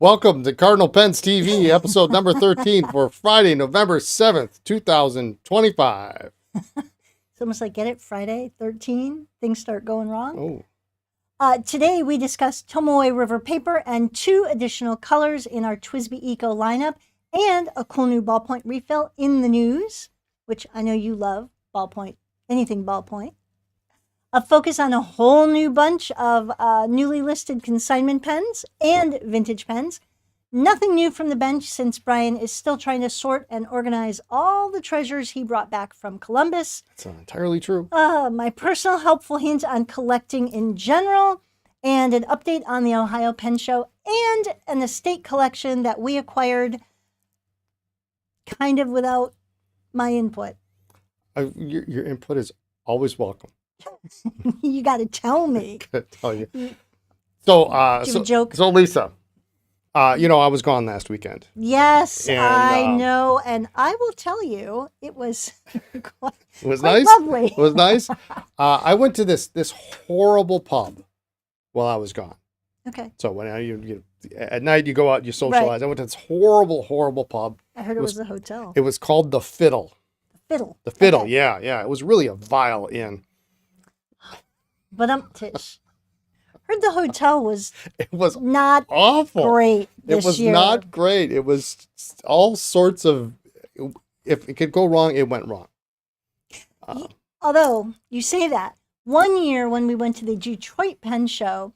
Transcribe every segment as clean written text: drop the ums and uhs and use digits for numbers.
Welcome to Cardinal Pens TV, episode number 13 for Friday, November 7th, 2025. It's almost like, get it? Friday, 13, things start going wrong. Today we discussed Tomoe River paper and 2 additional colors in our TWSBI Eco lineup and a cool new ballpoint refill in the news, which I know you love, ballpoint, anything ballpoint. A focus on a whole new bunch of newly listed consignment pens and vintage pens. Nothing new from the bench since Brian is still trying to sort and organize all the treasures he brought back from Columbus. That's not entirely true. My personal helpful hint on collecting in general, and an update on the Ohio Pen Show, and an estate collection that we acquired kind of without my input. Your input is always welcome. You got to tell me. I tell you. So, joke? So Lisa, I was gone last weekend. Yes, and, I know, and I will tell you, it was quite nice. Lovely. It was nice. I went to this horrible pub while I was gone. Okay. So when at night you go out, you socialize. Right. I went to this horrible pub. I heard it was a hotel. It was called the Fiddle. The Fiddle. Okay. Yeah. It was really a vile inn. But Tish, heard the hotel was not awful. Great this year. It was not great. It was all sorts of, if it could go wrong, it went wrong. Although you say that, one year when we went to the Detroit Pen Show,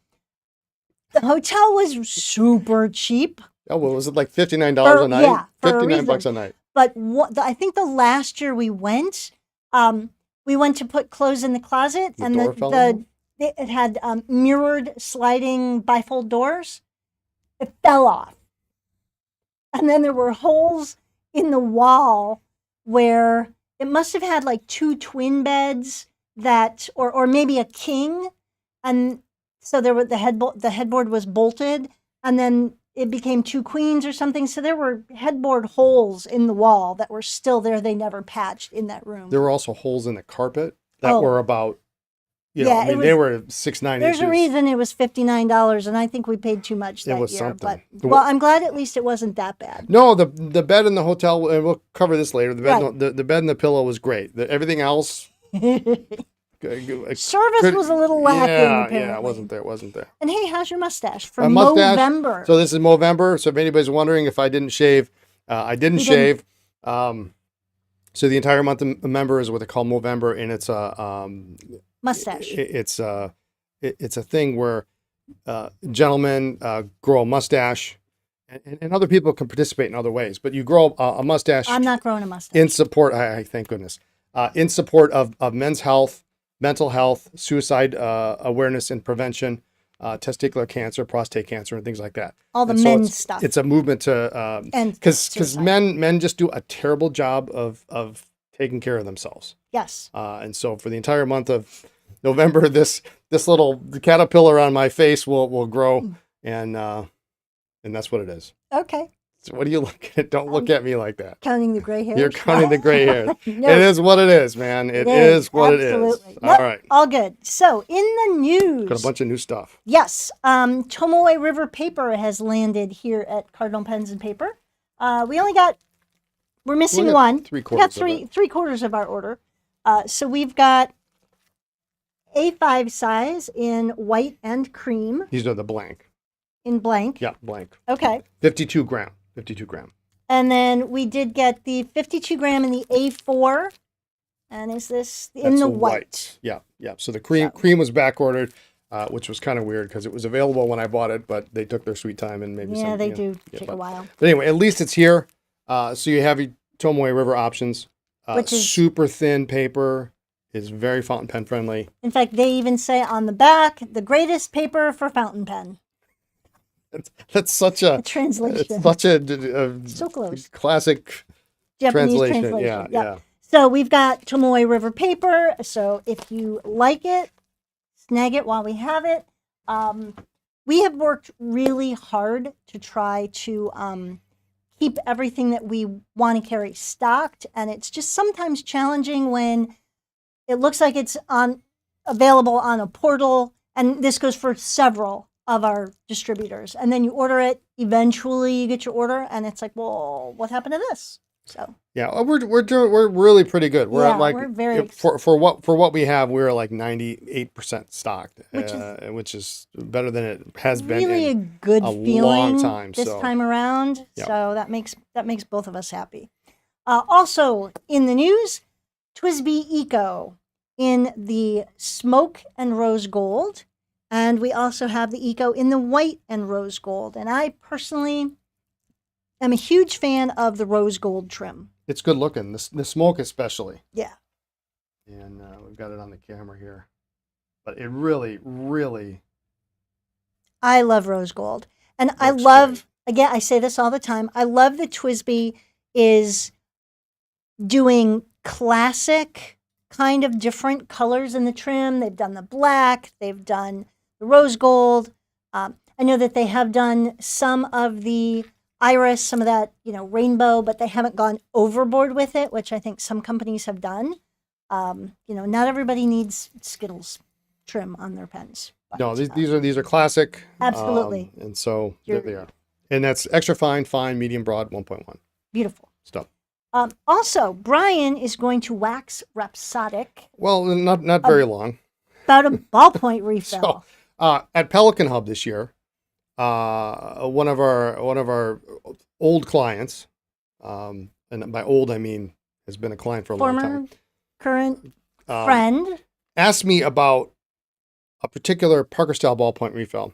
the hotel was super cheap. Oh, well, was it like $59 a night? Yeah, $59 a night. But I think the last year we went to put clothes in the closet, and it had mirrored sliding bifold doors. It fell off. And then there were holes in the wall where it must have had like 2 twin beds or maybe a king. And so there were the headboard was bolted, and then it became 2 queens or something. So there were headboard holes in the wall that were still there. They never patched in that room. There were also holes in the carpet that were about, they were 6-9 inches. There's a reason it was $59, and I think we paid too much that year. Something. But I'm glad at least it wasn't that bad. No, the bed in the hotel, and we'll cover this later. The bed and the pillow was great. Everything else. Service was a little lacking. Apparently. Yeah, it wasn't there. And hey, how's your mustache for Movember? So this is Movember. So if anybody's wondering if I didn't shave, I didn't shave. So the entire month of November is what they call Movember, and it's a mustache. It's a thing where gentlemen grow a mustache, and other people can participate in other ways. But you grow a mustache. I'm not growing a mustache. In support, I thank goodness, in support of men's health, mental health, suicide awareness and prevention, testicular cancer, prostate cancer, and things like that. All the men's stuff. It's a movement to, because men just do a terrible job of taking care of themselves. Yes. And so for the entire month of November, this little caterpillar on my face will grow, and that's what it is. Okay. So what are you looking at? Don't look at me like that. Counting the gray hairs? You're counting the gray hairs. No. It is what it is, man. It is what Absolutely. it is. All right. All good. So in the news. Got a bunch of new stuff. Yes. Tomoe River paper has landed here at Cardinal Pens and Paper. We're missing one. We got three quarters of our order. So we've got A5 size in white and cream. These are the blank. In blank? Yeah, blank. Okay. 52 gram. And then we did get the 52 gram in the A4. And is this in the white? Yeah. So the cream was back ordered, which was kind of weird because it was available when I bought it, but they took their sweet time and maybe they do take a while. But anyway, at least it's here. So you have your Tomoe River options. Which is super thin paper. Is very fountain pen friendly. In fact, they even say on the back, the greatest paper for fountain pen. That's such a translation. It's such a so close. Classic Japanese translation. Yeah. So we've got Tomoe River paper. So if you like it, snag it while we have it. We have worked really hard to try to keep everything that we want to carry stocked, and it's just sometimes challenging when it looks like it's available on a portal, and this goes for several of our distributors. And then you order it eventually you get your order and it's like, well, what happened to this? So yeah, we're really pretty good. We're at like we're very for what we have, we're like 98% stocked, which is better than it has been really in a good feeling long time. this So time around. Yep. So that makes both of us happy. Also in the news, TWSBI Eco in the smoke and rose gold, and we also have the Eco in the white and rose gold. And I personally am a huge fan of the rose gold trim. it's good looking. The smoke especially. Yeah. And we've got it on the camera here, but it really, really. I love rose gold, and I Looks love again. I say this all the time. I love that TWSBI is doing classic kind of different colors in the trim. They've done the black. They've done the rose gold. I know that they have done some of the iris, some of that, rainbow, but they haven't gone overboard with it, which I think some companies have done. Not everybody needs Skittles trim on their pens. But, No, these are classic. Absolutely. And so there they are. And that's extra fine, medium, broad, 1.1. Beautiful stuff. Also, Brian is going to wax rhapsodic. Well, not very long. About a ballpoint refill. So, at Pelican Hub this year, one of our old clients, and by old I mean has been a client for a long time, current friend, asked me about a particular Parker style ballpoint refill,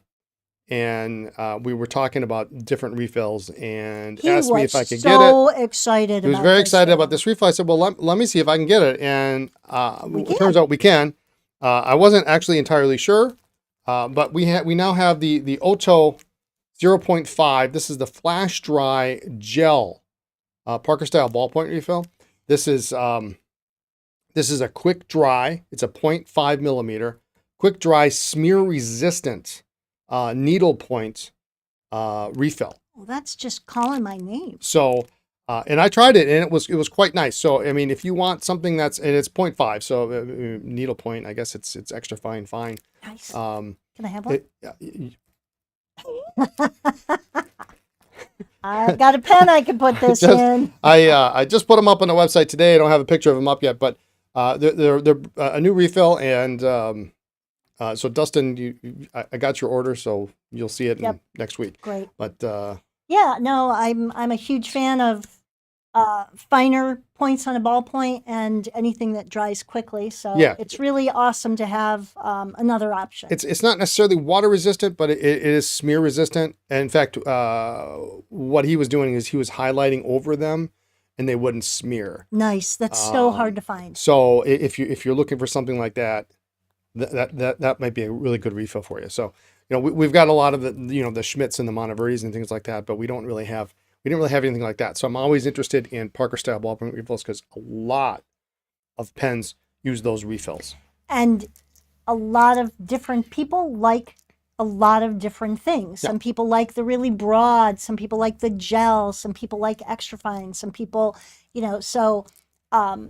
and we were talking about different refills, and asked me if I could get it. So excited! He was very excited about this refill. I said, "Well, let me see if I can get it," and it turns out we can. I wasn't actually entirely sure. But we now have the Oto 0.5. This is the flash dry gel Parker style ballpoint refill. This is a quick dry. It's a 0.5 millimeter quick dry smear resistant needle point refill. Well, that's just calling my name. So and I tried it, and it was quite nice. So I mean, if you want something and it's 0.5, so needle point, I guess it's extra fine. Nice. Can I have one? I've got a pen I can put this in. I just put them up on the website today. I don't have a picture of them up yet, but they're a new refill, and so Dustin, I got your order, so you'll see it next week. Great. But yeah, no, I'm a huge fan of finer points on a ballpoint and anything that dries quickly. So it's really awesome to have another option. It's not necessarily water resistant, but it is smear resistant. And in fact, what he was doing is he was highlighting over them, and they wouldn't smear. Nice. That's so hard to find. So if you're looking for something like that, that might be a really good refill for you. So we've got a lot of the Schmidts and the Monteverdes and things like that, but we didn't really have anything like that. So I'm always interested in Parker style ballpoint refills because a lot of pens use those refills. And a lot of different people like a lot of different things. Some people like the really broad, some people like the gel, some people like extra fine, some people, so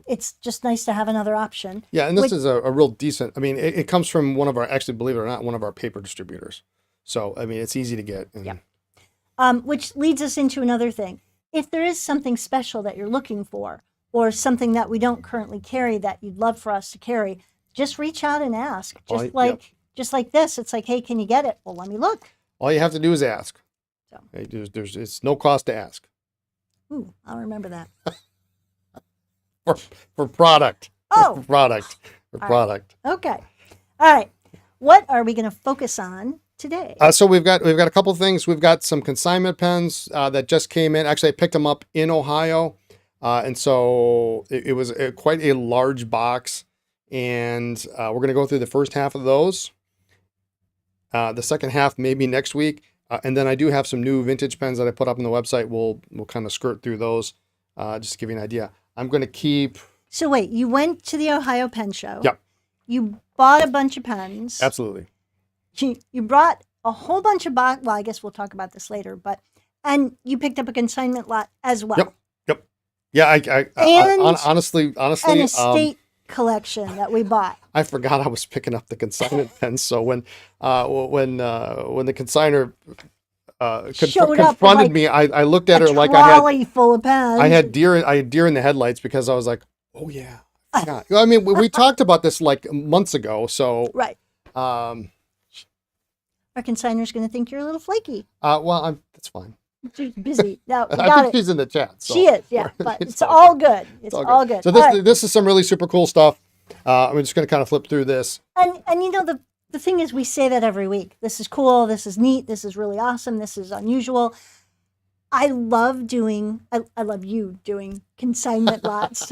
it's just nice to have another option. Yeah, and this is a real decent, I mean, it comes from one of our, actually, believe it or not, one of our paper distributors. So, I mean, it's easy to get. Which leads us into another thing. If there is something special that you're looking for, or something that we don't currently carry that you'd love for us to carry, just reach out and ask. Just like this, it's like, hey, can you get it? Well, let me look. All you have to do is ask. So it's no cost to ask. Ooh, I'll remember that. for product. Oh, for product. Okay. All right. What are we going to focus on today? So we've got a couple of things. We've got some consignment pens that just came in. Actually, I picked them up in Ohio, and so it was quite a large box. And we're going to go through the first half of those. The second half maybe next week, and then I do have some new vintage pens that I put up on the website. We'll kind of skirt through those, just to give you an idea. I'm going to keep. So wait, you went to the Ohio Pen Show. Yep. You bought a bunch of pens. Absolutely. You brought a whole bunch of well, I guess we'll talk about this later, and you picked up a consignment lot as well. Yep. Yeah, I honestly, an estate collection that we bought. I forgot I was picking up the consignment pens. So when the consignor Showed up with, confronted like, me. I looked at a her like trolley full of pens. I had deer in the headlights because I was like, oh yeah. Yeah. I mean, we talked about this like months ago. So Right. Our consignor's going to think you're a little flaky. Well, that's fine. She's busy. No, we I got think it. she's in the chat. So She is, yeah. But it's all good. It's all good. So this is some really super cool stuff. I'm just going to kind of flip through this. And you know, the thing is, we say that every week. This is cool. This is neat. This is really awesome. This is unusual. I love you doing consignment lots.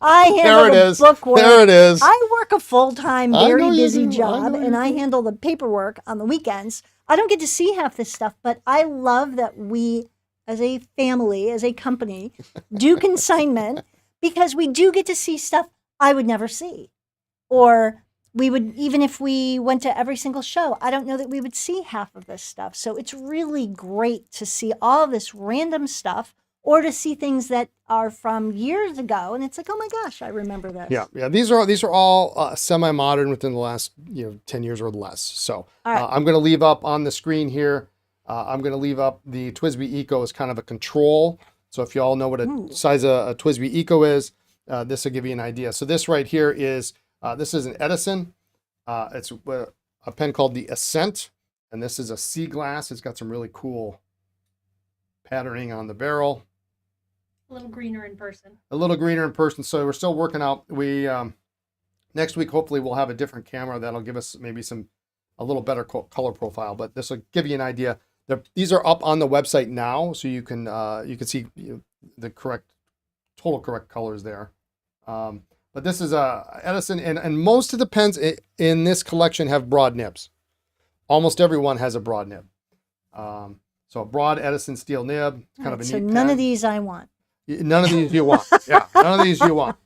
I handle the bookwork. There it is. I work a full-time, very busy job, and I handle the paperwork on the weekends. I don't get to see half this stuff, but I love that we, as a family, as a company, do consignment because we do get to see stuff I would never see. Or we would, even if we went to every single show, I don't know that we would see half of this stuff. So it's really great to see all this random stuff or to see things that are from years ago. And it's like, oh my gosh, I remember this. Yeah. These are all semi-modern within the last 10 years or less. So I'm going to leave up on the screen here. I'm going to leave up the TWSBI Eco as kind of a control. So if you all know what a size a TWSBI Eco is, this will give you an idea. So this right here is, this is an Edison. It's a pen called the Ascent. And this is a sea glass. It's got some really cool patterning on the barrel. A little greener in person. A little greener in person. So we're still working out. We next week hopefully we'll have a different camera that'll give us maybe a little better color profile. But this will give you an idea. These are up on the website now, so you can see the total correct colors there. But this is a Edison, and most of the pens in this collection have broad nibs. Almost every one has a broad nib. So a broad Edison steel nib, kind of a neat So pen. none of these I want. None of these you want. Yeah, none of these you want.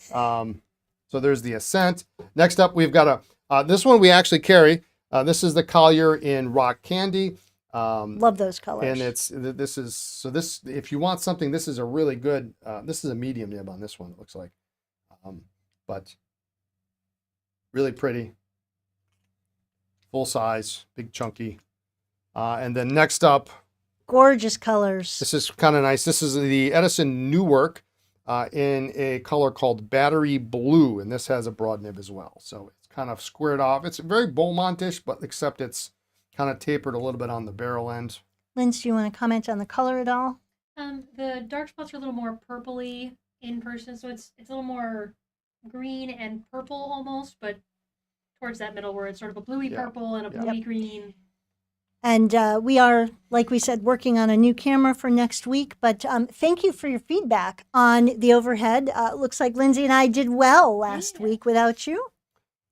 So there's the Ascent. Next up, we've got this one we actually carry. This is the Collier in Rock Candy. Love those colors. And this if you want something, this is a really good. This is a medium nib on this one. It looks like, but really pretty, full size, big chunky. And then next up. Gorgeous colors. This is kind of nice. This is the Edison Newark in a color called Battery Blue, and this has a broad nib as well. So it's kind of squared off. It's very Beaumont-ish, but except it's kind of tapered a little bit on the barrel end. Linz, do you want to comment on the color at all? The dark spots are a little more purpley in person, so it's a little more green and purple almost, but towards that middle where it's sort of a bluey purple and a bluey green. And we are, like we said, working on a new camera for next week. But thank you for your feedback on the overhead. Looks like Lindsay and I did well last week without you.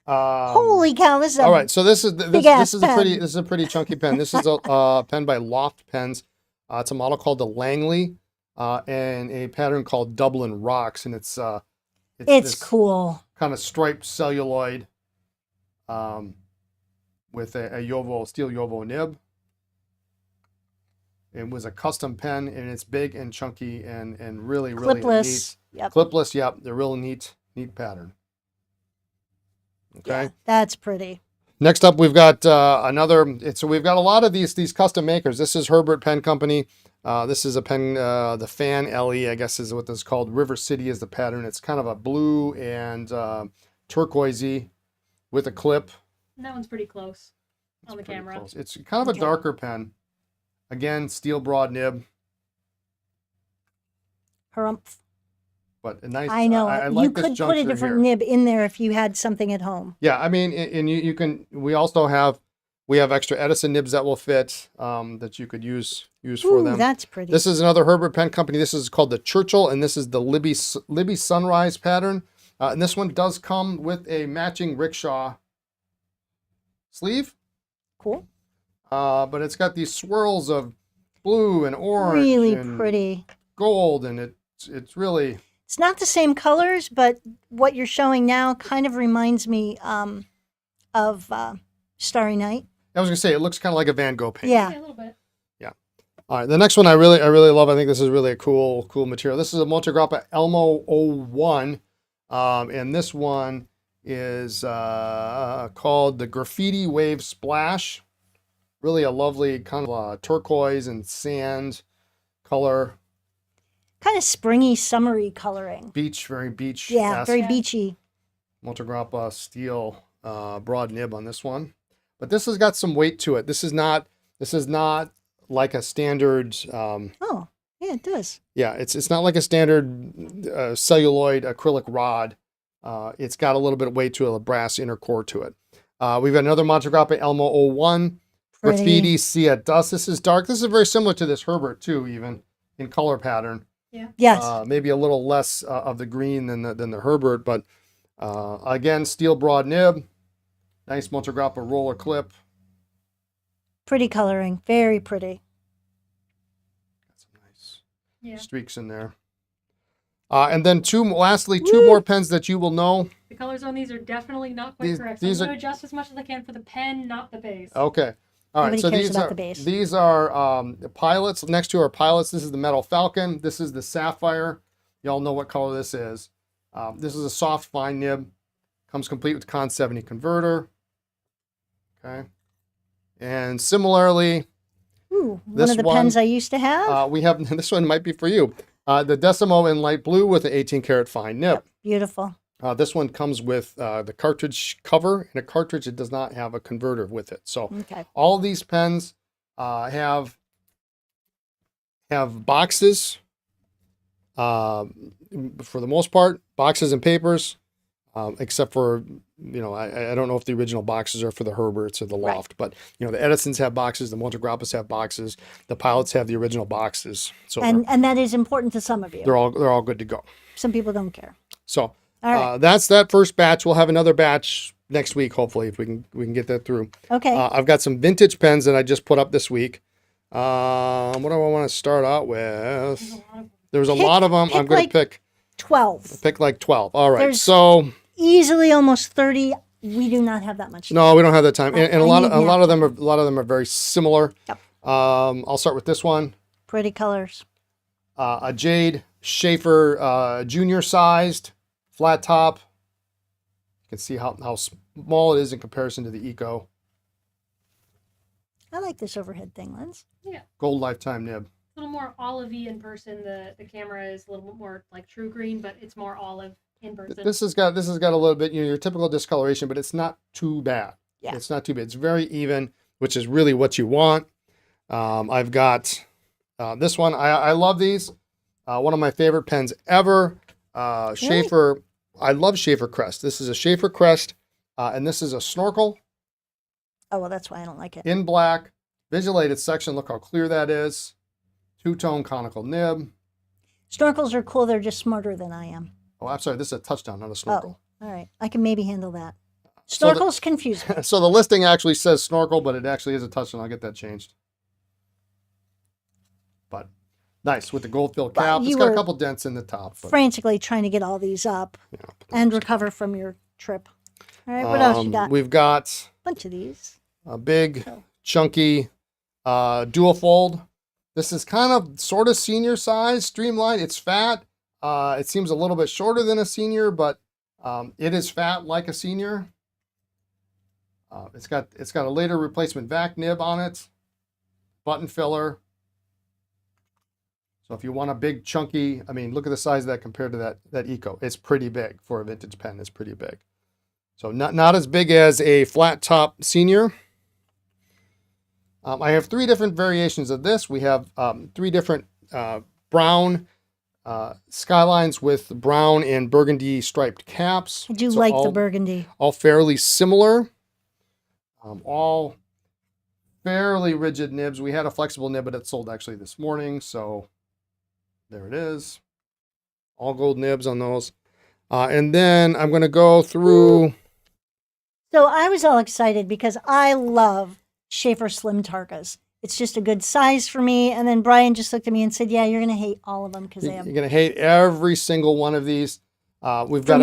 Holy cow! This is all right. So this is a pretty chunky pen. This is a pen by Loft Pens. It's a model called the Langley, and a pattern called Dublin Rocks, and it's cool. Kind of striped celluloid. With a steel Yovo nib. It was a custom pen, and it's big and chunky and really clipless. Neat. Yep. Clipless. Yep, they're really neat pattern. Okay, yeah, that's pretty. Next up, we've got so we've got a lot of these custom makers. This is Herbert Pen Company. This is a pen, the Fan LE, I guess is what this is called. River City is the pattern. It's kind of a blue and turquoisey with a clip. And that one's pretty close on the camera. Close. It's kind of a darker pen. Again, steel broad nib. Harumph. But a nice. I know. I like you could put a different nib in there if you had something at home. Yeah, I mean, and you can. We also have extra Edison nibs that will fit that you could use for them. That's pretty. This is another Herbert Pen Company. This is called the Churchill, and this is the Libby Sunrise pattern. And this one does come with a matching rickshaw sleeve. Cool. But it's got these swirls of blue and orange. Really and pretty. Gold, and it's really. It's not the same colors, but what you're showing now kind of reminds me of Starry Night. I was gonna say it looks kind of like a Van Gogh paint. Yeah, a little bit. Yeah. All right. The next one I really love. I think this is really a cool material. This is a Montegrappa Elmo 01, and this one is called the Graffiti Wave Splash. Really a lovely kind of turquoise and sand color. Kind of springy, summery coloring. Beach, very beach. Yeah, very beachy. Montegrappa steel broad nib on this one. But this has got some weight to it. This is not like a standard Oh, yeah, it does. yeah, it's not like a standard celluloid acrylic rod. It's got a little bit of weight to it, a brass inner core to it. We've got another Montegrappa Elmo 01. Graffiti Sea at Dusk. This is dark. This is very similar to this Herbert too, even in color pattern. Yeah. Yes. Maybe a little less of the green than the Herbert, but again, steel broad nib. Nice Montegrappa roller clip. Pretty coloring. Very pretty. Got some nice streaks in there. And then lastly, two Woo! more pens that you will know. The colors on these are definitely not quite correct. So I'm going to adjust as much as I can for the pen, not the base. Okay. All right. Nobody So cares about the base. these are pilots. Next to our pilots, this is the Metal Falcon. This is the Sapphire. Y'all know what color this is. This is a soft fine nib. Comes complete with Con 70 converter. Okay. And similarly, Ooh, one of the pens I used to have. We have, this one might be for you. The Decimo in light blue with an 18 karat fine nib. Yep, beautiful. This one comes with the cartridge cover and a cartridge. It does not have a converter with it. So all of these pens have boxes, for the most part, boxes and papers, except for, I don't know if the original boxes are for the Herberts or the Loft, but, the Edisons have boxes, the Montegrappas have boxes, the Pilots have the original boxes. So and that is important to some of you. they're all good to go. Some people don't care. So all right. That's that first batch. We'll have another batch next week, hopefully, if we can get that through. Okay. I've got some vintage pens that I just put up this week. What do I want to start out with? There's a lot of them. I'm going to pick 12. Pick like 12. All right. There's so easily almost 30. We do not have that much time. No, we don't have that time. And a lot of them are very similar. Yep. I'll start with this one. Pretty colors. A Jade Schaefer junior sized flat top. You can see how small it is in comparison to the Eco. I like this overhead thing, Lens. Yeah. Gold lifetime nib. A little more olivey in person. The camera is a little bit more like true green, but it's more olive in person. This has got a little bit, your typical discoloration, but it's not too bad. Yeah. It's not too bad. It's very even, which is really what you want. I've got this one. I love these. One of my favorite pens ever. Schaefer. I love Schaefer Crest. This is a Schaefer Crest, and this is a snorkel. Oh, well, that's why I don't like it. In black, visualated section. Look how clear that is. Two-tone conical nib. Snorkels are cool. They're just smarter than I am. Oh, I'm sorry. This is a touchdown, not a snorkel. Oh, all right. I can maybe handle that. Snorkels confuse me. So the listing actually says snorkel, but it actually is a touchdown. I'll get that changed. But nice with the gold-filled cap. It's got a couple dents in the top. But frantically trying to get all these up and recover from your trip. All right. What else you got? We've got a bunch of these. A big, chunky dual fold. This is kind of sort of senior size, streamlined. It's fat. It seems a little bit shorter than a senior, but it is fat like a senior. It's got a later replacement vac nib on it, button filler. So if you want a big chunky, look at the size of that compared to that Eco. It's pretty big for a vintage pen. It's pretty big. So not as big as a flat top senior. I have 3 different variations of this. We have 3 different brown skylines with brown and burgundy striped caps. I do like the burgundy. All fairly similar. All fairly rigid nibs. We had a flexible nib, but it sold actually this morning. So there it is. All gold nibs on those. And then I'm going to go through. So I was all excited because I love Schaefer Slim Tarkas. It's just a good size for me. And then Brian just looked at me and said, yeah, you're going to hate all of them because they have... You're going to hate every single one of these. We've got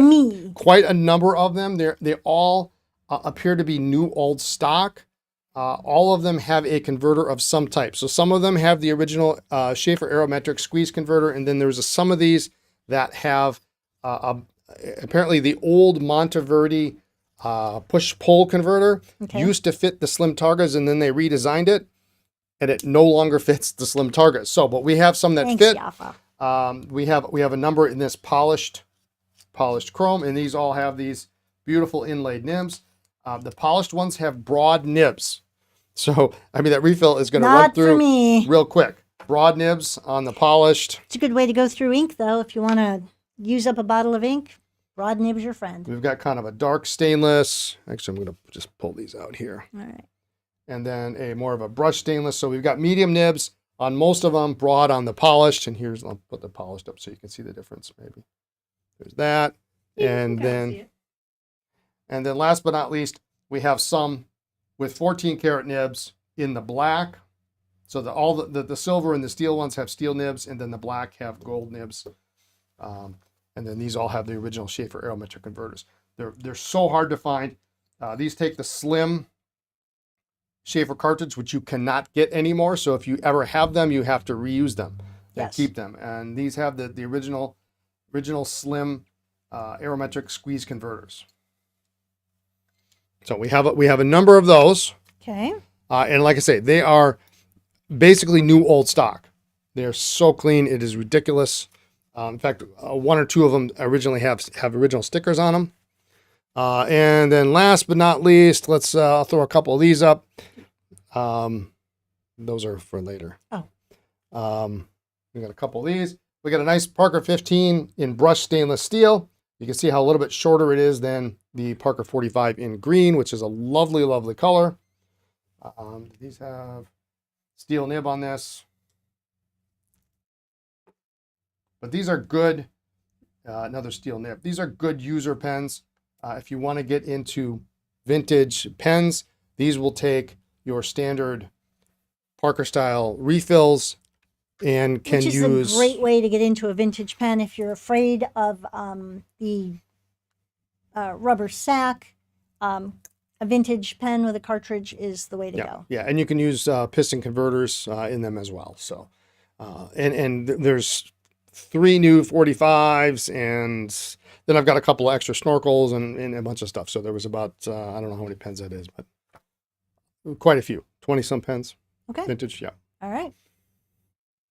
quite a number of them. They all appear to be new old stock. All of them have a converter of some type. So some of them have the original Schaefer Aerometric squeeze converter. And then there's some of these that have apparently the old Monteverdi push-pull converter. Okay. Used to fit the slim Targas, and then they redesigned it, and it no longer fits the slim Targas. So, but we have some that Thanks, fit. Yafa. We have a number in this polished chrome, and these all have these beautiful inlaid nibs. The polished ones have broad nibs. So, I mean, that refill is going to run Not for through me. real quick. Broad nibs on the polished. It's a good way to go through ink, though. If you want to use up a bottle of ink, broad nib's your friend. We've got kind of a dark stainless. Actually, I'm going to just pull these out here. All right. And then a more of a brush stainless. So we've got medium nibs on most of them, broad on the polished. And here's, I'll put the polished up so you can see the difference maybe. There's that. And then last but not least, we have some with 14 karat nibs in the black. So all the silver and the steel ones have steel nibs, and then the black have gold nibs. And then these all have the original Schaefer aerometric converters. They're so hard to find. These take the slim Schaefer cartridge, which you cannot get anymore. So if you ever have them, you have to reuse them and keep them. And these have the original slim aerometric squeeze converters. So we have a number of those. Okay. And like I say, they are basically new old stock. They're so clean, it is ridiculous. In fact, one or two of them originally have original stickers on them. And then last but not least, I'll throw a couple of these up. Those are for later. Oh. We got a couple of these. We got a nice Parker 15 in brushed stainless steel. You can see how a little bit shorter it is than the Parker 45 in green, which is a lovely, lovely color. These have steel nib on this. But these are good, another steel nib. These are good user pens. If you want to get into vintage pens, these will take your standard Parker style refills and can use. Which is a great way to get into a vintage pen if you're afraid of the rubber sack. A vintage pen with a cartridge is the way to go. Yeah, and you can use piston converters in them as well. So, and there's 3 new 45s, and then I've got a couple of extra snorkels and a bunch of stuff. So there was about, I don't know how many pens that is, but quite a few, 20 some pens. Okay. Vintage, yeah. All right.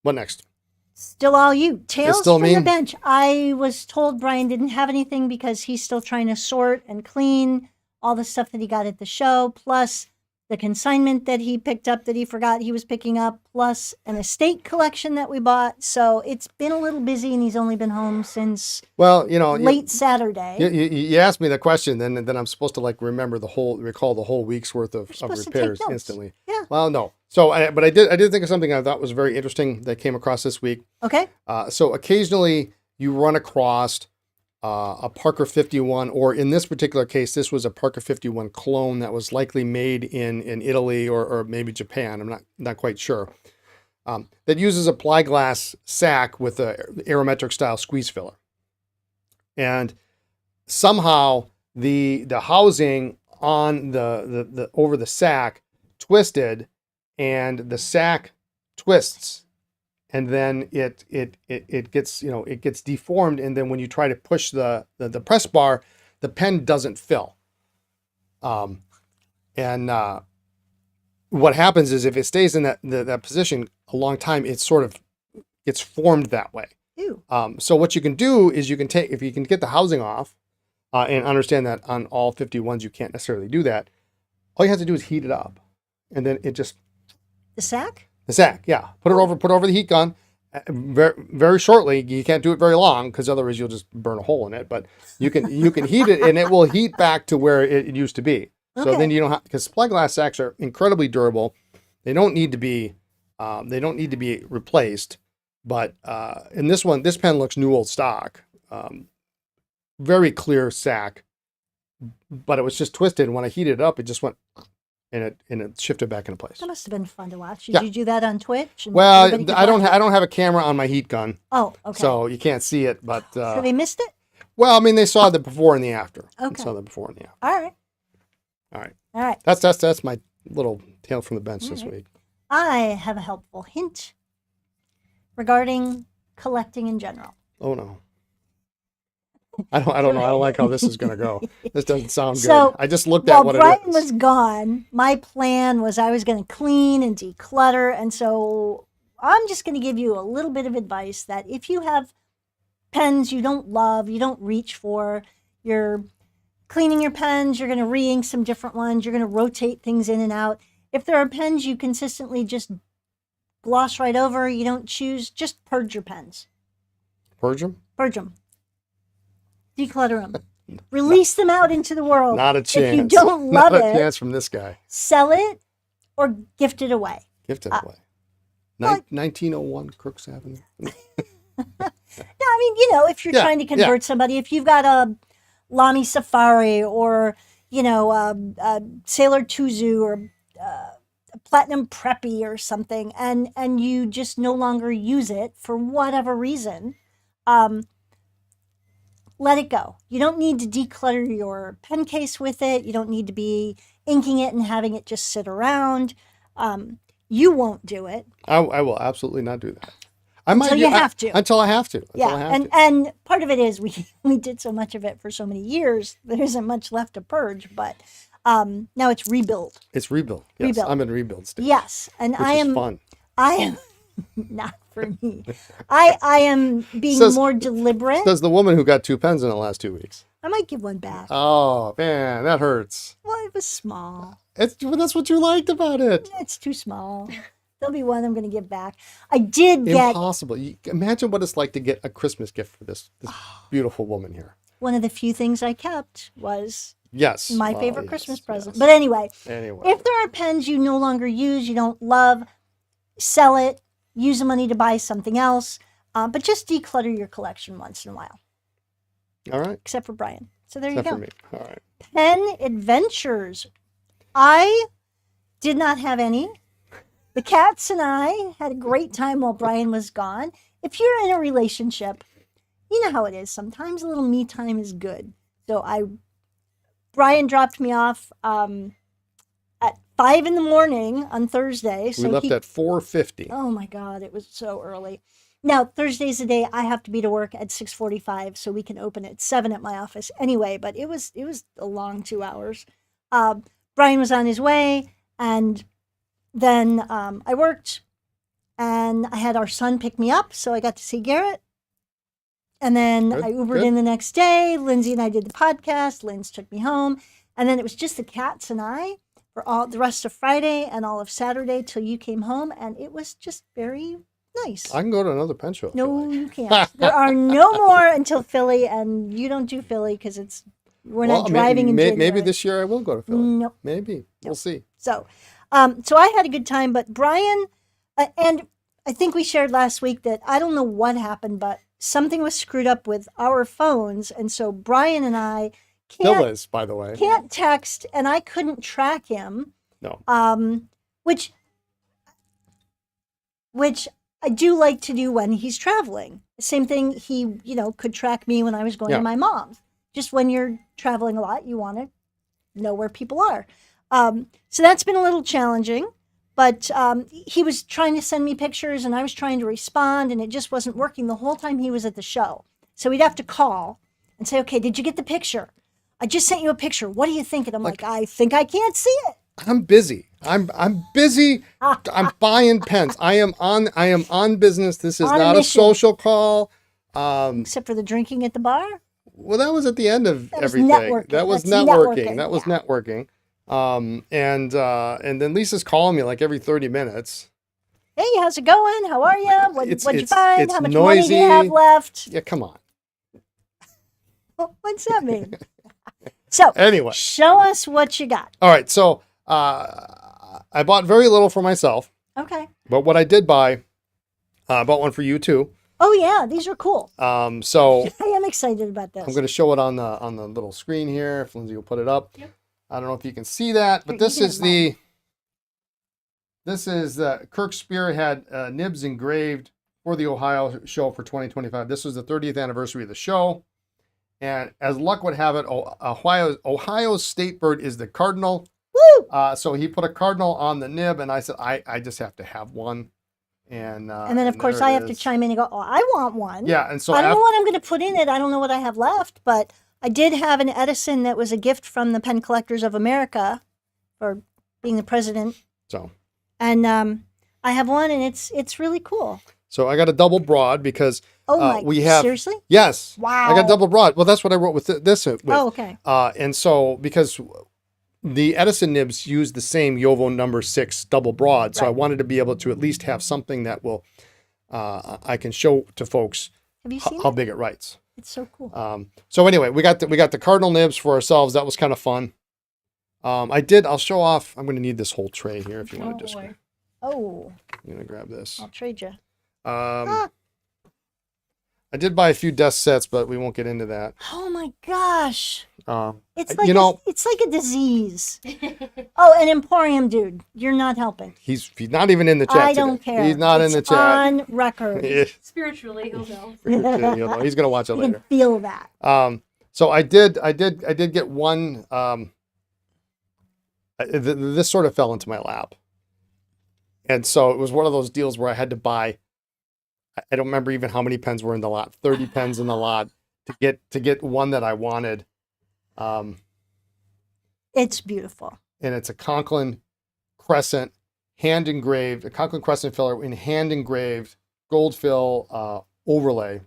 What next? Still all you. Tales still from me? the bench. I was told Brian didn't have anything because he's still trying to sort and clean all the stuff that he got at the show, plus the consignment that he picked up that he forgot he was picking up, plus an estate collection that we bought. So it's been a little busy, and he's only been home since late Saturday. You asked me the question, then I'm supposed to recall the whole week's worth of repairs instantly. Yeah. Well, no. So, but I did think of something I thought was very interesting that came across this week. Okay. So occasionally you run across a Parker 51, or in this particular case, this was a Parker 51 clone that was likely made in Italy or maybe Japan. I'm not quite sure. That uses a plyglass sack with a aerometric style squeeze filler. And somehow the housing on the over the sack twisted, and the sack twists. And then it gets deformed, and then when you try to push the press bar, the pen doesn't fill. And what happens is if it stays in that position a long time, it sort of gets formed that way. Ew. So what you can do is if you can get the housing off, and understand that on all 51s you can't necessarily do that. All you have to do is heat it up, and then it just The sack? The sack, yeah. Put it over the heat gun. Very, very shortly. You can't do it very long because otherwise you'll just burn a hole in it. But you can heat it, and it will heat back to where it used to be. So Okay. then you don't have, because plyglass sacks are incredibly durable. They don't need to be replaced. But in this pen looks new old stock. Very clear sack, but it was just twisted. And when I heated it up, it just went. And it shifted back into place. That must have been fun to watch. Did Yeah. you do that on Twitch? And Well, everybody could I don't watch it? have a camera on my heat gun, Oh, okay. so you can't see it. But So they missed it? well, I mean, they saw the before and the after. Okay. They saw the before and the after. All right. All right. All right. That's my little tale from the bench this week. I have a helpful hint regarding collecting in general. Oh no. I don't know. I don't like how this is going to go. This doesn't sound So, good. I just looked while at what Brian it is. was gone, my plan was I was going to clean and declutter. And so I'm just going to give you a little bit of advice that if you have pens you don't love, you don't reach for, you're cleaning your pens, you're going to re-ink some different ones, you're going to rotate things in and out. If there are pens you consistently just gloss right over, you don't choose, just purge your pens. Purge them? Purge them. Declutter them. Release them out into the world. Not a chance. If you don't love Not a it, chance from this guy. sell it or gift it away. Gift it away. 1901 Crooks Avenue. No, I mean, you know, if you're trying to convert somebody, if you've got a Lamy Safari or, you know, a Sailor Tuzu or a Platinum Preppy or something, and you just no longer use it for whatever reason, let it go. You don't need to declutter your pen case with it. You don't need to be inking it and having it just sit around. You won't do it. I will absolutely not do that. I might Until you have to. Until I have to. And part of it is we did so much of it for so many years, there isn't much left to purge, but now it's rebuild. It's rebuild. Yes, Rebuild. I'm in rebuild stage. Yes, and which is fun. I am not for me. I am being more deliberate. Says the woman who got 2 pens in the last 2 weeks. I might give one back. Oh man, that hurts. Well, it was small. That's what you liked about it. It's too small. There'll be one I'm going to give back. I did get impossible. Imagine what it's like to get a Christmas gift for this beautiful woman here. One of the few things I kept was my favorite Christmas present. Yes. But anyway, if there are pens you no longer use, you don't love, sell it, use the money to buy something else, but just declutter your collection once in a while. All right. Except for Brian. So there Except you go. For me. All right. Pen adventures. I did not have any. The cats and I had a great time while Brian was gone. If you're in a relationship, you know how it is. Sometimes a little me time is good. So Brian dropped me off at 5 a.m. on Thursday. So we left at 4:50. Oh my God, it was so early. Now, Thursday's the day I have to be to work at 6:45, so we can open at 7 at my office anyway, but it was a long 2 hours. Brian was on his way, and then I worked, and I had our son pick me up, so I got to see Garrett. And then I Ubered in the next day. Lindsay and I did the podcast. Linz took me home. And then it was just the cats and I for all the rest of Friday and all of Saturday till you came home, and it was just very nice. I can go to another pen show. No, you can't. There are no more until Philly, and you don't do Philly because we're not driving in January. Maybe this year I will go to Philly. Nope. Maybe. Nope. We'll see. So I had a good time, but Brian, and I think we shared last week that I don't know what happened, but something was screwed up with our phones, and so Brian and I Still is, by the way. Can't text, and I couldn't track him. No. Which I do like to do when he's traveling. Same thing, he, could track me when I was going to my mom's. Just when you're traveling a lot, you want to know where people are. So that's been a little challenging, but he was trying to send me pictures, and I was trying to respond, and it just wasn't working the whole time he was at the show. So we'd have to call and say, okay, did you get the picture? I just sent you a picture. What do you think? And I'm like, I think I can't see it. I'm busy. I'm busy. I'm buying pens. I am on business. This is not a social call. Except for the drinking at the bar. Well, that was at the end of everything. That was networking. That was networking. And then Lisa's calling me like every 30 minutes. Hey, how's it going? How are you? What'd you find? How much noisy. money do you have left? Yeah, come on. What's that mean? So anyway, show us what you got. All right. So I bought very little for myself. Okay. But what I did buy, I bought one for you too. Oh yeah, these are cool. So I am excited about this. I'm going to show it on the little screen here. If Lindsay will put it up. Yep. I don't know if you can see that, but this is the Kirk Spearhead nibs engraved for the Ohio show for 2025. This was the 30th anniversary of the show. And as luck would have it, Ohio's state bird is the Cardinal. Woo! So he put a Cardinal on the nib, and I said, I just have to have one. And then, of course, there I it have to is. chime in and go, oh, I want one. Yeah, and so I don't know what I'm going to put in it. I don't know what I have left, but I did have an Edison that was a gift from the Pen Collectors of America for being the president. So, and I have one, and it's really cool. so I got a double broad because we have seriously? Yes. Wow. I got double broad. Well, that's what I wrote with this. With. Oh, okay. And so because the Edison nibs use the same Yovo number 6 double broad, so I wanted to be able to at least have something that will I can show to folks Have you seen how big it writes. It's so cool. So anyway, we got the Cardinal nibs for ourselves. That was kind of fun. I'll show off. I'm going to need this whole tray here if you want to just. Oh. I'm going to grab this. I'll trade you. I did buy a few desk sets, but we won't get into that. Oh my gosh. It's like it's like a disease. Oh, an Emporium dude. You're not helping. He's not even in the chat. I don't care. He's not in the chat. On record. Spiritually, he'll know. He's gonna watch it You later. can feel that. So I did get one. This sort of fell into my lap, and so it was one of those deals where I had to buy. I don't remember even how many pens were in the lot. 30 pens in the lot to get one that I wanted. It's beautiful. And it's a Conklin Crescent hand engraved, a Conklin Crescent filler in hand engraved gold fill overlay,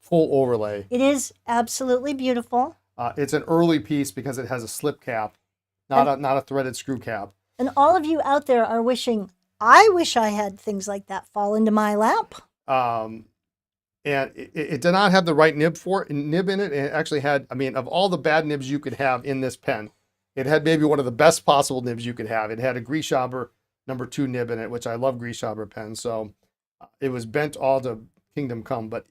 full overlay. It is absolutely beautiful. It's an early piece because it has a slip cap, not a threaded screw cap. And all of you out there are wishing, I wish I had things like that fall into my lap. And it did not have the right nib in it. It actually had, I mean, of all the bad nibs you could have in this pen, it had maybe one of the best possible nibs you could have. It had a Grieshaber number 2 nib in it, which I love Grieshaber pens. So it was bent all to kingdom come, but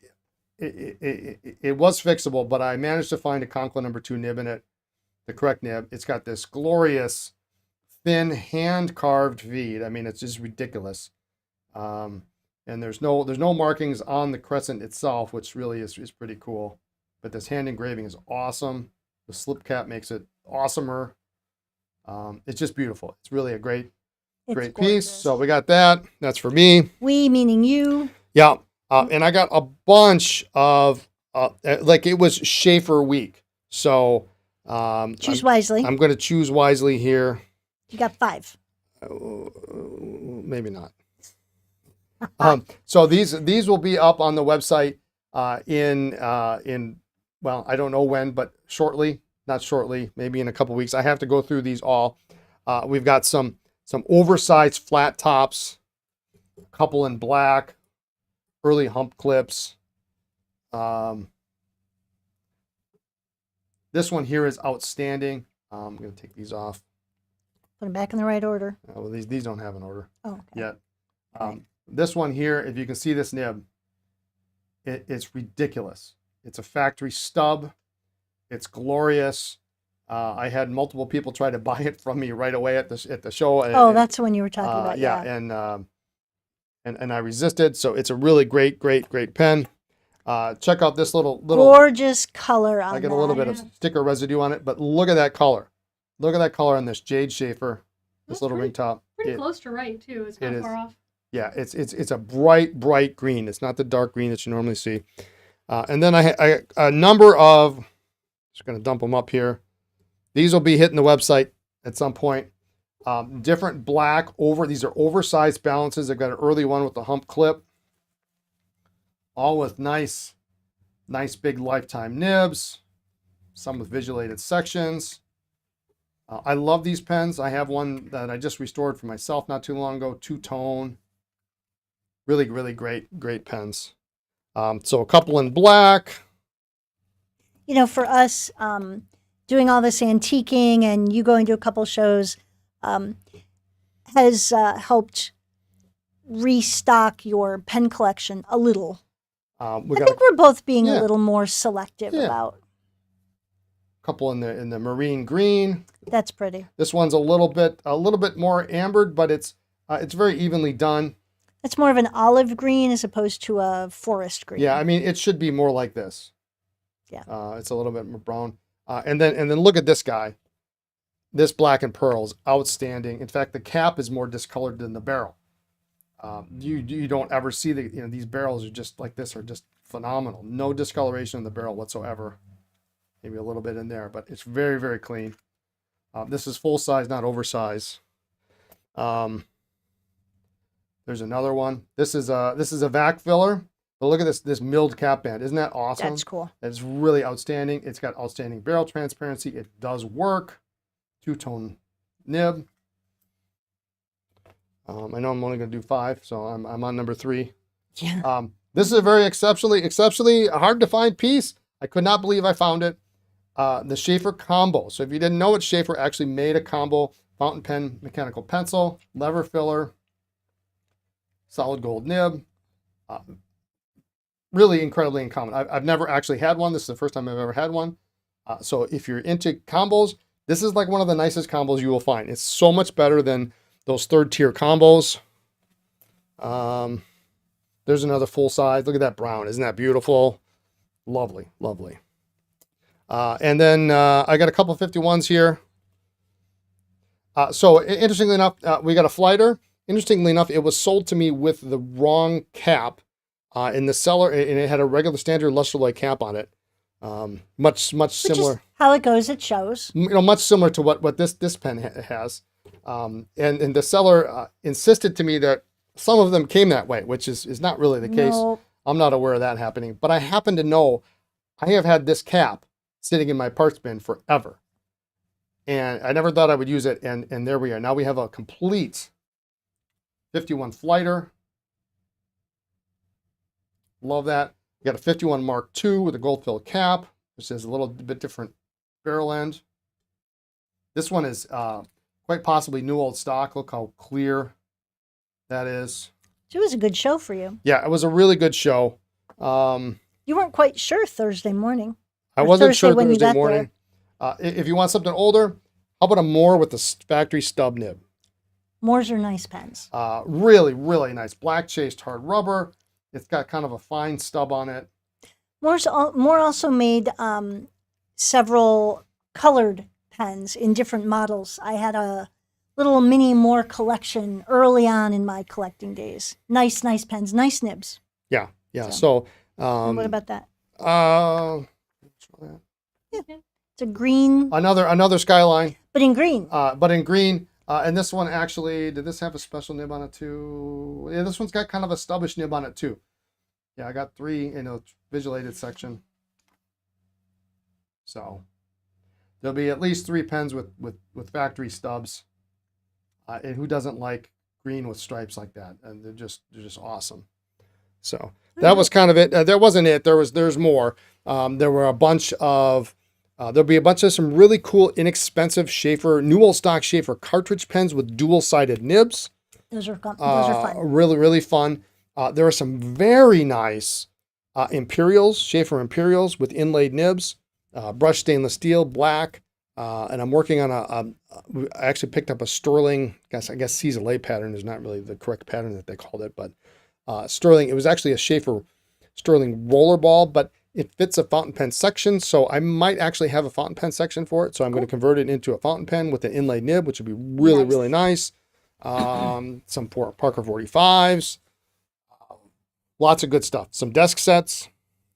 it was fixable. But I managed to find a Conklin number 2 nib in it, the correct nib. It's got this glorious thin hand carved feed. I mean, it's just ridiculous. And there's no markings on the crescent itself, which really is pretty cool. But this hand engraving is awesome. The slip cap makes it awesomer. It's just beautiful. It's really a great piece. So we got that. That's for me. We meaning you. Yeah. And I got a bunch of like it was Schaefer week. So choose wisely. I'm going to choose wisely here. You got 5. Maybe not. So these will be up on the website in well, I don't know when, but shortly, not shortly, maybe in a couple weeks. I have to go through these all. We've got some oversized flat tops, a couple in black, early hump clips. This one here is outstanding. I'm going to take these off. Put them back in the right order. Well, these don't have an order yet. Okay. This one here, if you can see this nib, it's ridiculous. It's a factory stub. It's glorious. I had multiple people try to buy it from me right away at the show. Oh, that's the one you were talking about. Yeah, and I resisted. So it's a really great pen. Check out this little gorgeous color on it. I get a little bit of sticker residue on it, but look at that color. Look at that color on this jade Schaefer. This little ring top. Pretty close to right too. It's not far off. Yeah, it's a bright green. It's not the dark green that you normally see. And then I a number of, just going to dump them up here. These will be hitting the website at some point. Different black these are oversized balances. I've got an early one with the hump clip. All with nice big lifetime nibs. Some with visualated sections. I love these pens. I have one that I just restored for myself not too long ago, 2-tone. Really, really great pens. So a couple in black. You know, for us, doing all this antiquing and you going to a couple shows has helped restock your pen collection a little. I think we're both being a little more selective about. A couple in the marine green. That's pretty. This one's a little bit more ambered, but it's very evenly done. It's more of an olive green as opposed to a forest green. Yeah, I mean it should be more like this. Yeah. It's a little bit more brown. And then look at this guy. This black and pearl is outstanding. In fact, the cap is more discolored than the barrel. You don't ever see these barrels are just like this, are just phenomenal. No discoloration in the barrel whatsoever. Maybe a little bit in there, but it's very, very clean. This is full size, not oversize. There's another one. This is a vac filler. But look at this milled cap band. Isn't that awesome? That's cool. It's really outstanding. It's got outstanding barrel transparency. It does work. Two-tone nib. I know I'm only going to do 5, so I'm on number 3. Yeah. This is a very exceptionally hard to find piece. I could not believe I found it. The Schaefer combo. So if you didn't know it, Schaefer actually made a combo fountain pen, mechanical pencil, lever filler, solid gold nib. Really incredibly uncommon. I've never actually had one. This is the first time I've ever had one. So if you're into combos, this is like one of the nicest combos you will find. It's so much better than those third tier combos. There's another full size. Look at that brown. Isn't that beautiful? Lovely, lovely. And then I got a couple 51s here. So interestingly enough, we got a flighter. Interestingly enough, it was sold to me with the wrong cap in the seller, and it had a regular standard Lustraloy cap on it. Much similar. Is how it goes, it shows. Much similar to what this pen has. And the seller insisted to me that some of them came that way, which is not really the case. No. I'm not aware of that happening, but I happen to know I have had this cap sitting in my parts bin forever. And I never thought I would use it, and there we are. Now we have a complete 51 flighter. Love that. We got a 51 Mark II with a gold fill cap, which is a little bit different barrel end. This one is quite possibly new old stock. Look how clear that is. It was a good show for you. Yeah, it was a really good show. You weren't quite sure Thursday morning. I wasn't Thursday sure when you Thursday got morning. If you want something older, how about a Moore with the factory stub nib? Moores are nice pens. Really, really nice. Black chased hard rubber. It's got kind of a fine stub on it. Moore also made several colored pens in different models. I had a little mini Moore collection early on in my collecting days. Nice pens, nice nibs. Yeah. So what about that? Yeah. It's a green. Another Skyline. But in green. And this one actually, did this have a special nib on it too? Yeah, this one's got kind of a stubbish nib on it too. Yeah, I got 3 in a visualated section. So there'll be at least 3 pens with factory stubs. And who doesn't like green with stripes like that? And they're just awesome. So that was kind of it. There wasn't it. There's more. There were a bunch of there'll be a bunch of some really cool, inexpensive Schaefer, new old stock Schaefer cartridge pens with dual-sided nibs. Those are fun. Really, really fun. There are some very nice Imperials, Schaefer Imperials with inlaid nibs, brushed stainless steel, black. And I'm working on I actually picked up a Sterling, I guess Caesar pattern is not really the correct pattern that they called it, but Sterling, it was actually a Schaefer Sterling rollerball, but it fits a fountain pen section, so I might actually have a fountain pen section for it. So I'm going to convert it into a fountain pen with an inlaid nib, which would be really, really nice. Some Parker 45s, lots of good stuff. Some desk sets.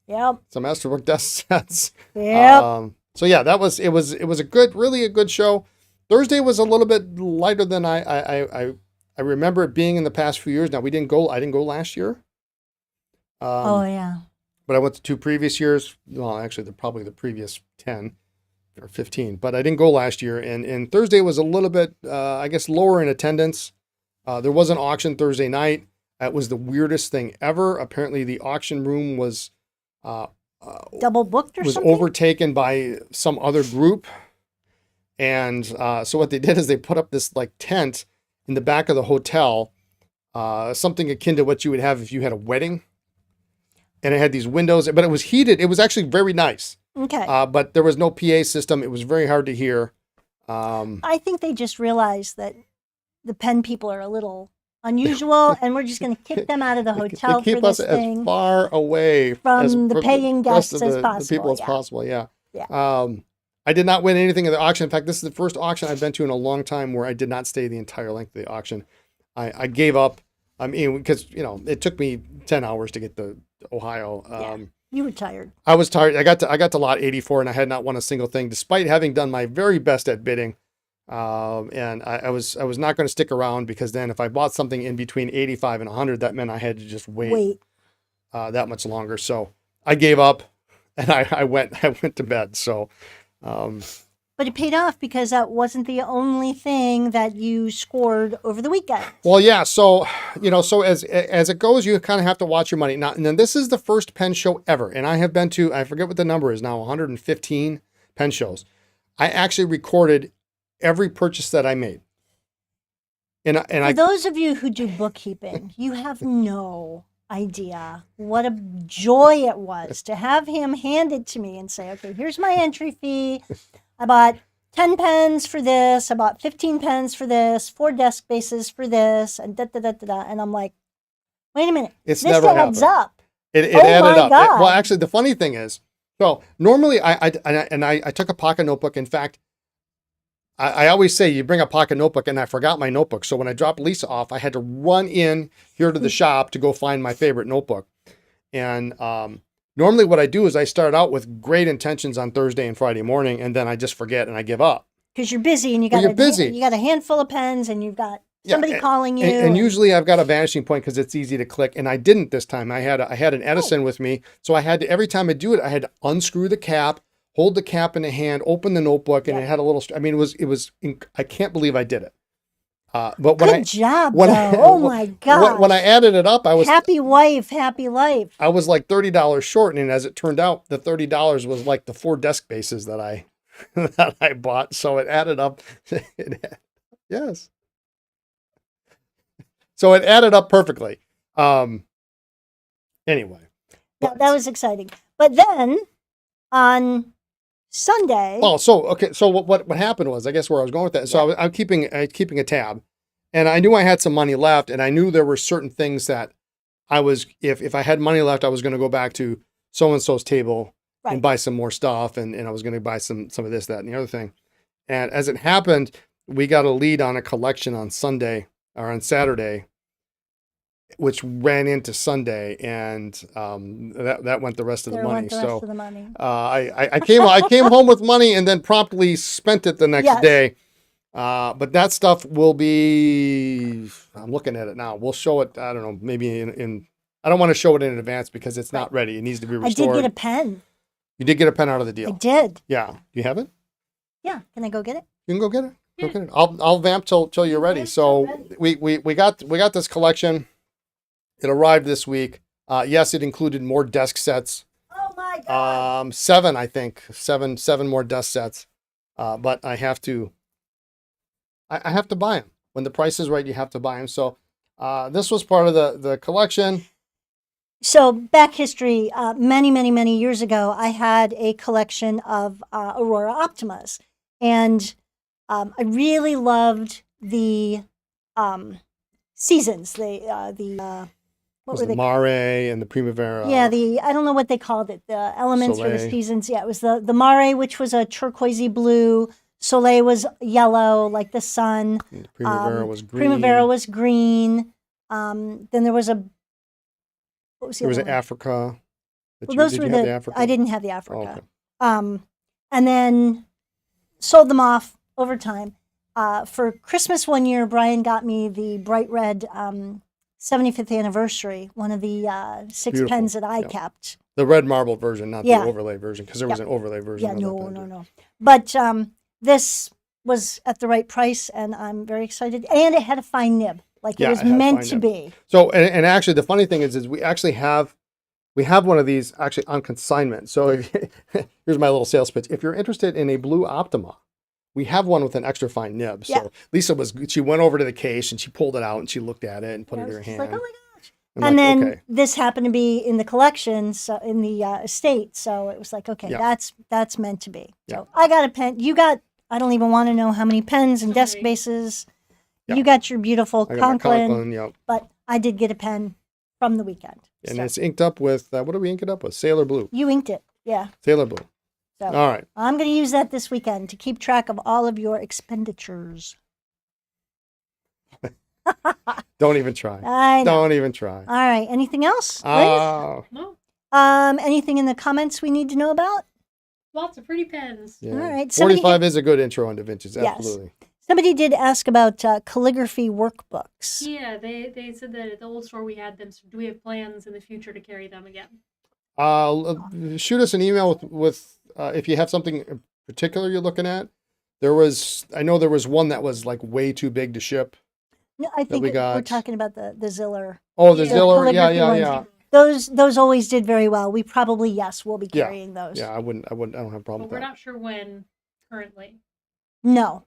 Yep. Some Esterbrook desk sets. Yep. So yeah, it was a good show. Thursday was a little bit lighter than I remember it being in the past few years. Now I didn't go last year. Oh yeah. But I went to 2 previous years. Well, actually, probably the previous 10 or 15. But I didn't go last year. And Thursday was a little bit, I guess, lower in attendance. There was an auction Thursday night. That was the weirdest thing ever. Apparently, the auction room was double booked or was something? overtaken by some other group. And so what they did is they put up this like tent in the back of the hotel, something akin to what you would have if you had a wedding. And it had these windows, but it was heated. It was actually very nice. Okay. But there was no PA system. It was very hard to hear. I think they just realized that the pen people are a little unusual, and we're just going to kick them out of the hotel keep for this us thing. as far away from the paying guests rest as of possible. the people as possible. Yeah. Yeah. I did not win anything in the auction. In fact, this is the first auction I've been to in a long time where I did not stay the entire length of the auction. I gave up. I mean, because it took me 10 hours to get to Ohio. You were tired. I was tired. I got to lot 84, and I had not won a single thing, despite having done my very best at bidding. And I was not going to stick around, because then if I bought something in between 85 and 100, that meant I had to just wait. That much longer. So I gave up, and I went to bed. So, but it paid off, because that wasn't the only thing that you scored over the weekend. Well, yeah. So, so as it goes, you kind of have to watch your money. Now, and then this is the first pen show ever. And I have been to, I forget what the number is now, 115 pen shows. I actually recorded every purchase that I made. For those of you who do bookkeeping, you have no idea what a joy it was to have him hand it to me and say, okay, here's my entry fee. I bought 10 pens for this. I bought 15 pens for this, 4 desk bases for this, and da-da-da-da-da. And I'm like, wait a minute. This never adds up. It added up. Well, actually, the funny thing is, so normally I took a pocket notebook. In fact, I always say you bring a pocket notebook, and I forgot my notebook. So when I dropped Lisa off, I had to run in here to the shop to go find my favorite notebook. And normally what I do is I start out with great intentions on Thursday and Friday morning, and then I just forget and I give up. Because you're busy, and you got a handful of pens, and you've got somebody calling you. And usually I've got a vanishing point because it's easy to click, and I didn't this time. I had an Edison with me, so I had to, every time I do it, I had to unscrew the cap, hold the cap in the hand, open the notebook, and it had a little. I mean, it was. I can't believe I did it. But good job, oh my God! When I added it up, I was happy wife, happy life. I was like $30 short, and as it turned out, the $30 was like the 4 desk bases that I bought. So it added up. Yes. So it added up perfectly. Anyway, that was exciting. But then on Sunday. Oh, so okay. So what happened was, I guess where I was going with that. So I'm keeping a tab, and I knew I had some money left, and I knew there were certain things that I was, if I had money left, I was going to go back to so and so's table and buy some more stuff, and I was going to buy some of this, that, and the other thing. And as it happened, we got a lead on a collection on Sunday or on Saturday, which ran into Sunday, and that went the rest of the money. So I came home with money and then promptly spent it the next day. But that stuff will be, I'm looking at it now. We'll show it, I don't know, maybe in I don't want to show it in advance because it's not ready. It needs to be restored. I did get a pen. You did get a pen out of the deal. I did. Yeah. Do you have it? Yeah. Can I go get it? You can go get it. Go get it. I'll vamp till you're ready. So we got this collection. It arrived this week. Yes, it included more desk sets. Oh my God. 7, I think. Seven more desk sets. But I have to buy them. When the price is right, you have to buy them. So this was part of the collection. So back history, many years ago, I had a collection of Aurora Optimas. And I really loved the seasons. What were the Mare and the Primavera? Yeah, I don't know what they called it. The elements for the seasons. Yeah, it was the Mare, which was a turquoisey blue. Soleil was yellow, like the sun. And the Primavera was green. Primavera was green. Then there was an Africa. Those were the Africa? I didn't have the Africa. Oh, okay. And then sold them off over time. For Christmas one year, Brian got me the bright red 75th anniversary, one of the 6 Beautiful. Pens that I kept. The red marble version, not the overlay version, because there was an overlay version. Yeah, no. But this was at the right price, and I'm very excited. And it had a fine nib, like it was meant to be. So, and actually, the funny thing is we actually have one of these actually on consignment. So here's my little sales pitch. If you're interested in a blue Optima, we have one with an extra fine nib. So Lisa she went over to the case and she pulled it out and she looked at it and put it in her hand. Like, oh my gosh. And then this happened to be in the collection, so in the estate. So it was like, okay, that's meant to be. So I got a pen. You got, I don't even want to know how many pens and desk bases. You got your beautiful Conklin. But I did get a pen from the weekend. And it's inked up with, what do we ink it up with? Sailor Blue. You inked it, yeah. Sailor Blue. So all right. I'm going to use that this weekend to keep track of all of your expenditures. Don't even try. I know. Don't even try. All right. Anything else? No. Anything in the comments we need to know about? Lots of pretty pens. Yeah. All right. 45 is a good intro into vintage. Absolutely. Yes. Somebody did ask about calligraphy workbooks. Yeah, they said that at the old store we had them. So do we have plans in the future to carry them again? Shoot us an email with if you have something in particular you're looking at. I know there was one that was like way too big to ship. No, I think we got. we're talking about the Ziller. Oh, the Yeah. Ziller. Yeah, calligraphy yeah, ones. yeah. Those always did very well. We probably will be carrying those. Yeah, I don't have a problem But with we're that. not sure when currently. No,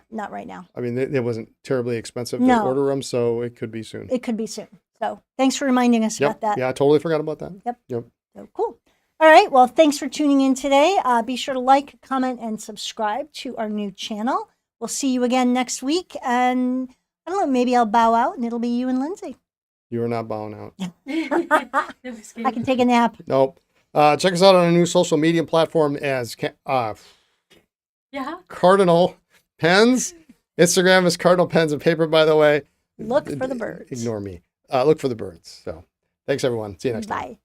not right now. I mean, it wasn't terribly expensive to No. order them, so it could be soon. It could be soon. So thanks for reminding us about that. Yeah, I totally forgot about that. Yep. Yep. So cool. All right. Well, thanks for tuning in today. Be sure to like, comment, and subscribe to our new channel. We'll see you again next week. And I don't know, maybe I'll bow out and it'll be you and Lindsay. You are not bowing out. I can take a nap. Nope. Check us out on our new social media platform as Yeah. Cardinal Pens. Instagram is Cardinal Pens and Paper, by the way. Look for the birds. Ignore me. Look for the birds. So thanks, everyone. See you next time. Bye.